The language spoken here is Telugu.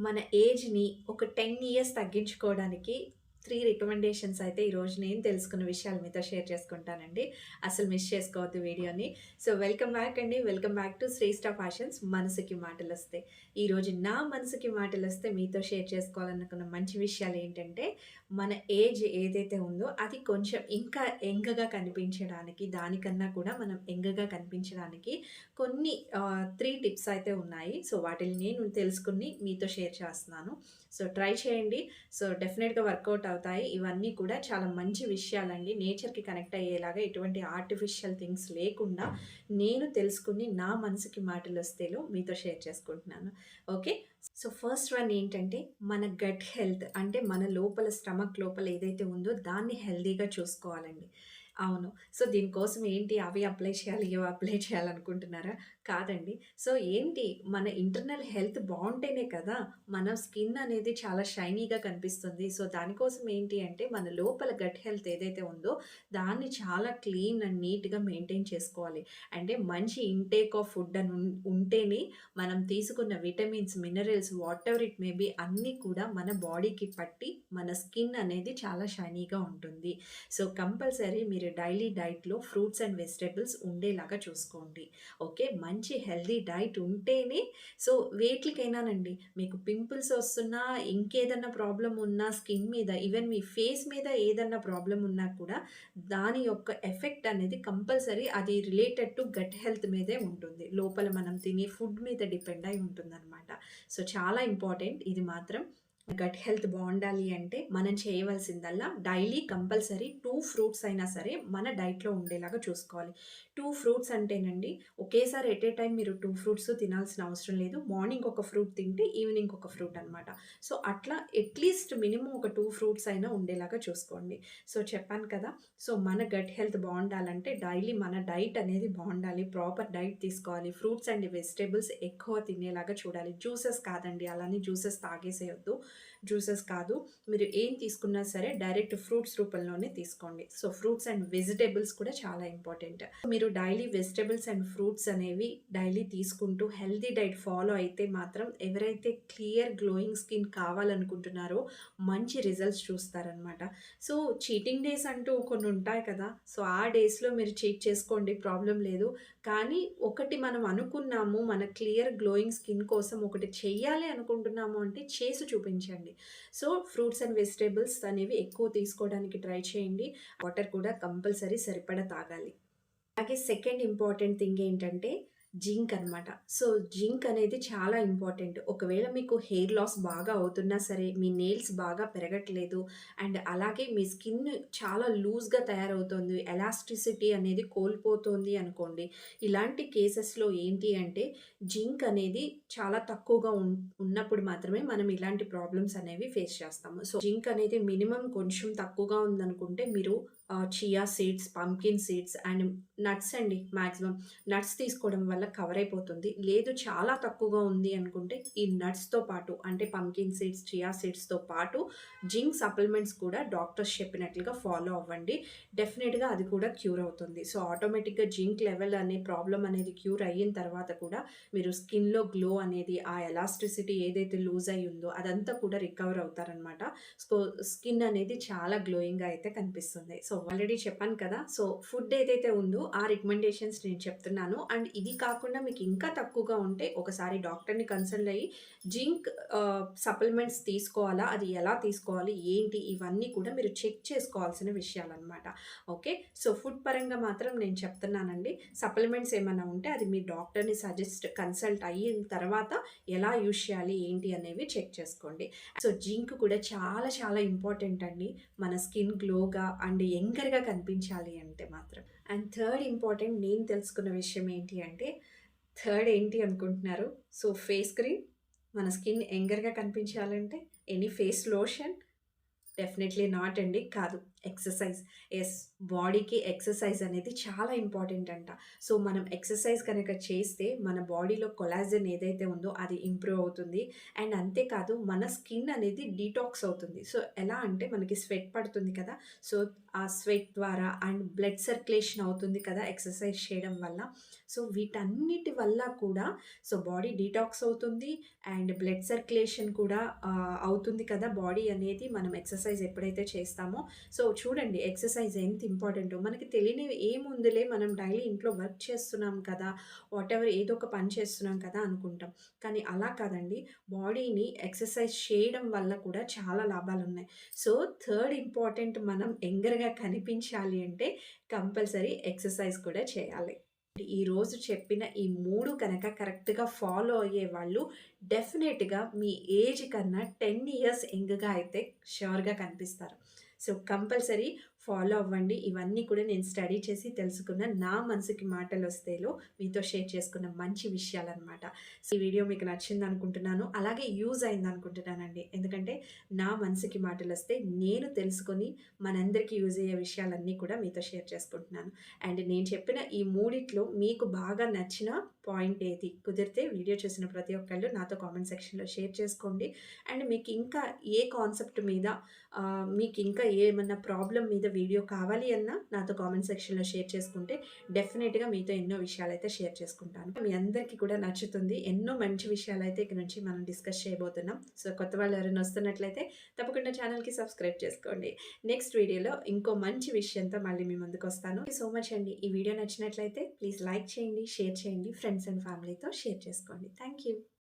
మన ఏజ్‌ని ఒక 10 ఇయర్స్ తగ్గించుకోవడానికి 3 రికమెండేషన్స్ అయితే ఈరోజు నేను తెలుసుకున్న విషయాలు మీతో షేర్ చేసుకుంటానండి. అసలు మిస్ చేసుకోవద్దు వీడియోని. సో, వెల్కమ్ బ్యాక్ అండి. Welcome back to Shreshta fashions మనసుకి మాటలొస్తే. ఈరోజు నా మనసుకి మాటలొస్తే మీతో షేర్ చేసుకోవాలనుకున్న మంచి విషయాలేంటంటే, మన ఏజ్ ఏదైతే ఉందో అది కొంచెం ఇంకా యంగ్‌గా కనిపించడానికి, దానికన్నా కూడా మనం యంగ్‌గా కనిపించడానికి కొన్ని 3 టిప్స్ అయితే ఉన్నాయి. సో, వాటిని నేను తెలుసుకొని మీతో షేర్ చేస్తున్నాను. సో, ట్రై చేయండి. సో, డెఫినిట్‌గా వర్కౌట్ అవుతాయి. ఇవన్నీ కూడా చాలా మంచి విషయాలండి. నేచర్‌కి కనెక్ట్ అయ్యేలాగా ఎటువంటి ఆర్టిఫిషియల్ థింగ్స్ లేకుండా నేను తెలుసుకొని నా మనసుకి మాటలొస్తేలో మీతో షేర్ చేసుకుంటున్నాను. ఓకే. సో, ఫస్ట్ వన్ ఏంటంటే మన గట్ హెల్త్ అంటే మన లోపల స్టమక్ లోపల ఏదైతే ఉందో దాన్ని హెల్తీగా చూసుకోవాలండి. అవును. సో, దీనికోసం ఏంటి అవి అప్లై చేయాలి, ఇవి అప్లై చేయాలనుకుంటున్నారా? కాదండి. సో, ఏంటి మన ఇంటర్నల్ హెల్త్ బావుంటేనే కదా మన స్కిన్ అనేది చాలా షైనీగా కనిపిస్తుంది. సో, దానికోసం ఏంటి అంటే మన లోపల గట్ హెల్త్ ఏదైతే ఉందో దాన్ని చాలా క్లీన్ అండ్ నీట్‌గా మెయింటైన్ చేసుకోవాలి. అంటే మంచి ఇంటేక్ ఆఫ్ ఫుడ్ అని ఉంటేనే మనం తీసుకున్న vitamins, minerals whatever it may be అన్నీ కూడా మన బాడీకి పట్టి మన స్కిన్ అనేది చాలా షైనీగా ఉంటుంది. సో, కంపల్సరీ మీరు డైలీ డైట్‌లో ఫ్రూట్స్ అండ్ వెజిటబుల్స్ ఉండేలాగా చూసుకోండి. ఓకే. మంచి హెల్తీ డైట్ ఉంటేనే సో, వేట్లికైనానండి మీకు పింపుల్స్ వస్తున్నా, ఇంకేదన్నా ప్రాబ్లమ్ ఉన్నా స్కిన్ మీద, ఈవెన్ మీ ఫేస్ మీద ఏదన్నా ప్రాబ్లమ్ ఉన్నా కూడా దాని యొక్క ఎఫెక్ట్ అనేది కంపల్సరీ అది రిలేటెడ్ టు గట్ హెల్త్ మీదే ఉంటుంది. లోపల మనం తినే ఫుడ్ మీద డిపెండ్ అయి ఉంటుందనమాట. సో, చాలా ఇంపార్టెంట్ ఇది మాత్రం. గట్ హెల్త్ బావుండాలి అంటే మనం చేయవలసిందల్లా డైలీ కంపల్సరీ 2 ఫ్రూట్స్ అయినా సరే మన డైట్‌లో ఉండేలాగా చూసుకోవాలి. 2 ఫ్రూట్స్ అంటేనండి ఒకేసారి ఎట్ ఏ టైమ్ మీరు 2 ఫ్రూట్స్ తినాల్సిన అవసరం లేదు. మార్నింగ్ ఒక ఫ్రూట్ తింటే ఈవినింగ్ ఒక ఫ్రూట్ అనమాట. సో, అట్లా అట్‌లీస్ట్ మినిమమ్ ఒక 2 ఫ్రూట్స్ అయినా ఉండేలాగా చూసుకోండి. సో, చెప్పాను కదా! సో, మన గట్ హెల్త్ బావుండాలంటే డైలీ మన డైట్ అనేది బావుండాలి. ప్రాపర్ డైట్ తీసుకోవాలి. ఫ్రూట్స్ అండ్ వెజిటబుల్స్ ఎక్కువ తినేలాగా చూడాలి. జ్యూసెస్ కాదండి. అలానే జ్యూసెస్ తాగేసేయొద్దు. జ్యూసెస్ కాదు. మీరు ఏం తీసుకున్నా సరే డైరెక్ట్ ఫ్రూట్స్ రూపంలోనే తీసుకోండి. సో, ఫ్రూట్స్ అండ్ వెజిటబుల్స్ కూడా చాలా ఇంపార్టెంట్. మీరు డైలీ వెజిటబుల్స్ అండ్ ఫ్రూట్స్ అనేవి డైలీ తీసుకుంటూ హెల్తీ డైట్ ఫాలో అయితే మాత్రం ఎవరైతే క్లియర్ గ్లోయింగ్ స్కిన్ కావాలనుకుంటున్నారో మంచి రిజల్ట్స్ చూస్తారనమాట. సో, చీటింగ్ డేస్ అంటూ కొన్ని ఉంటాయి కదా! సో, ఆ డేస్‌లో మీరు చీట్ చేసుకోండి ప్రాబ్లమ్ లేదు. కానీ ఒకటి మనం అనుకున్నాము మన క్లియర్ గ్లోయింగ్ స్కిన్ కోసం ఒకటి చెయ్యాలి అనుకుంటున్నాము అంటే చేసి చూపించండి. సో, ఫ్రూట్స్ అండ్ వెజిటబుల్స్ అనేవి ఎక్కువ తీసుకోవడానికి ట్రై చేయండి. వాటర్ కూడా కంపల్సరీ సరిపడా తాగాలి. అలాగే సెకండ్ ఇంపార్టెంట్ థింగ్ ఏంటంటే జింక్ అనమాట. సో, జింక్ అనేది చాలా ఇంపార్టెంట్. ఒకవేళ మీకు హెయిర్ లాస్ బాగా అవుతున్నా సరే, మీ నెయిల్స్ బాగా పెరగట్లేదు అండ్ అలాగే మీ స్కిన్ చాలా లూజ్‌గా తయారవుతుంది. ఎలాస్టిసిటీ అనేది కోల్పోతోంది అనుకోండి. ఇలాంటి కేసెస్‌లో ఏంటి అంటే జింక్ అనేది చాలా తక్కువగా ఉన్నప్పుడు మాత్రమే మనం ఇలాంటి ప్రాబ్లమ్స్ అనేవి ఫేస్ చేస్తాము. సో, జింక్ అనేది మినిమమ్ కొంచెం తక్కువగా ఉందనుకుంటే మీరు chia seeds, pumpkin seeds and nuts అండి మాక్సిమం. నట్స్ తీసుకోవడం వల్ల కవర్ అయిపోతుంది. లేదు చాలా తక్కువగా ఉంది అనుకుంటే ఈ నట్స్‌తో పాటు అంటే పంకిన్ సీడ్స్, చియా సీడ్స్‌తో పాటు జింక్ సప్లిమెంట్స్ కూడా డాక్టర్స్ చెప్పినట్లుగా ఫాలో అవ్వండి. డెఫినిట్‌గా అది కూడా క్యూర్ అవుతుంది. సో, ఆటోమేటిక్‌గా జింక్ లెవెల్ అనే ప్రాబ్లమ్ అనేది క్యూర్ అయిన తర్వాత కూడా మీరు స్కిన్‌లో గ్లో అనేది ఆ ఎలాస్టిసిటీ ఏదైతే లూజ్ అయ్యి ఉందో అదంతా కూడా రికవర్ అవుతారనమాట. సో, స్కిన్ అనేది చాలా గ్లోయింగ్‌గా అయితే కనిపిస్తుంది. సో, ఆల్రెడీ చెప్పాను కదా! సో, ఫుడ్ ఏదైతే ఉందో ఆ రికమెండేషన్స్ నేను చెప్తున్నాను. అండ్ ఇది కాకుండా మీకు ఇంకా తక్కువగా ఉంటే ఒకసారి డాక్టర్‌ని కన్సల్ట్ అయ్యి జింక్ సప్లిమెంట్స్ తీసుకోవాలా? అది ఎలా తీసుకోవాలి? ఏంటి? ఇవన్నీ కూడా మీరు చెక్ చేసుకోవాల్సిన విషయాలనమాట. ఓకే. సో, ఫుడ్ పరంగా మాత్రం నేను చెప్తున్నానండి. సప్లిమెంట్స్ ఏమన్నా ఉంటే అది మీ డాక్టర్‌ని కన్సల్ట్ అయిన తర్వాత ఎలా యూజ్ చేయాలి? ఏంటి? అనేవి చెక్ చేసుకోండి. సో, జింక్ కూడా చాలా చాలా ఇంపార్టెంట్ అండి. మన స్కిన్ గ్లోగా అండ్ యంగర్‌గా కనిపించాలి అంటే మాత్రం. అండ్ థర్డ్ ఇంపార్టెంట్ నేను తెలుసుకున్న విషయం ఏంటి అంటే, థర్డ్ ఏంటి అనుకుంటున్నారు? సో, ఫేస్ క్రీమ్ మన స్కిన్ యంగర్‌గా కనిపించాలంటే any face lotion definitely not అండి. కాదు. ఎక్సర్సైజ్. యెస్. బాడీకి ఎక్సర్సైజ్ అనేది చాలా ఇంపార్టెంట్ అంట. సో, మనం ఎక్సర్సైజ్ కనుక చేస్తే మన బాడీలో కొలాజన్ ఏదైతే ఉందో అది ఇంప్రూవ్ అవుతుంది. అండ్ అంతేకాదు మన స్కిన్ అనేది డీటాక్స్ అవుతుంది. సో, ఎలా అంటే మనకి స్వెట్ పడుతుంది కదా! సో, ఆ స్వెట్ ద్వారా అండ్ బ్లడ్ సర్క్యులేషన్ అవుతుంది కదా! ఎక్సర్సైజ్ చేయడం వల్ల. సో, వీటన్నిటి వల్ల కూడా సో, బాడీ డీటాక్స్ అవుతుంది. అండ్ బ్లడ్ సర్క్యులేషన్ కూడా అవుతుంది కదా! బాడీ అనేది మనం ఎక్సర్సైజ్ ఎప్పుడైతే చేస్తామో సో, చూడండి ఎక్సర్సైజ్ ఎంత ఇంపార్టెంటో. మనకి తెలియనివి ఏముందిలే మనం డైలీ ఇంట్లో వర్క్ చేస్తున్నాం కదా! వాటెవర్ ఏదో ఒక పని చేస్తున్నాం కదా అనుకుంటాం. కానీ అలా కాదండి. బాడీని ఎక్సర్సైజ్ చేయడం వల్ల కూడా చాలా లాభాలున్నాయి. సో, థర్డ్ ఇంపార్టెంట్ మనం యంగర్‌గా కనిపించాలి అంటే కంపల్సరీ ఎక్సర్సైజ్ కూడా చేయాలి. ఈరోజు చెప్పిన ఈ 3 కనుక కరెక్ట్‌గా ఫాలో అయ్యేవాళ్ళు డెఫినెట్‌గా మీ ఏజ్ కన్నా 10 ఇయర్స్ యంగ్‌గా అయితే ష్యూర్‌గా కనిపిస్తారు. సో, కంపల్సరీ ఫాలో అవ్వండి. ఇవన్నీ కూడా నేను స్టడీ చేసి తెలుసుకున్న నా మనసుకి మాటలొస్తేలో మీతో షేర్ చేసుకున్న మంచి విషయాలనమాట. సో, ఈ వీడియో మీకు నచ్చిందనుకుంటున్నాను. అలాగే యూజ్ అయిందనుకుంటున్నానండి. ఎందుకంటే నా మనసుకి మాటలొస్తే నేను తెలుసుకొని మనందరికీ యూజ్ అయ్యే విషయాలన్నీ కూడా మీతో షేర్ చేసుకుంటున్నాను. అండ్ నేను చెప్పిన ఈ మూడిట్లో మీకు బాగా నచ్చిన పాయింట్ ఏది? కుదిరితే వీడియో చూసిన ప్రతి ఒక్కళ్ళు నాతో కామెంట్ సెక్షన్‌లో షేర్ చేసుకోండి. అండ్ మీకు ఇంకా ఏ కాన్సెప్ట్ మీద మీకు ఇంకా ఏమన్నా ప్రాబ్లమ్ మీద వీడియో కావాలి అన్నా నాతో కామెంట్ సెక్షన్‌లో షేర్ చేసుకుంటే డెఫినిట్‌గా మీతో ఎన్నో విషయాలైతే షేర్ చేసుకుంటాను. మీ అందరికీ కూడా నచ్చుతుంది. ఎన్నో మంచి విషయాలైతే ఇక నుంచి మనం డిస్కస్ చేయబోతున్నాం. సో, కొత్త వాళ్ళు ఎవరైనా వస్తున్నట్లయితే తప్పకుండా ఛానెల్‌కి సబ్స్క్రైబ్ చేసుకోండి. నెక్స్ట్ వీడియోలో ఇంకో మంచి విషయంతో మళ్ళీ మీ ముందుకొస్తాను. థాంక్ యూ సో మచ్ అండి. ఈ వీడియో నచ్చినట్లయితే ప్లీజ్ లైక్ చేయండి, షేర్ చేయండి. ఫ్రెండ్స్ అండ్ ఫ్యామిలీతో షేర్ చేసుకోండి. Thank you.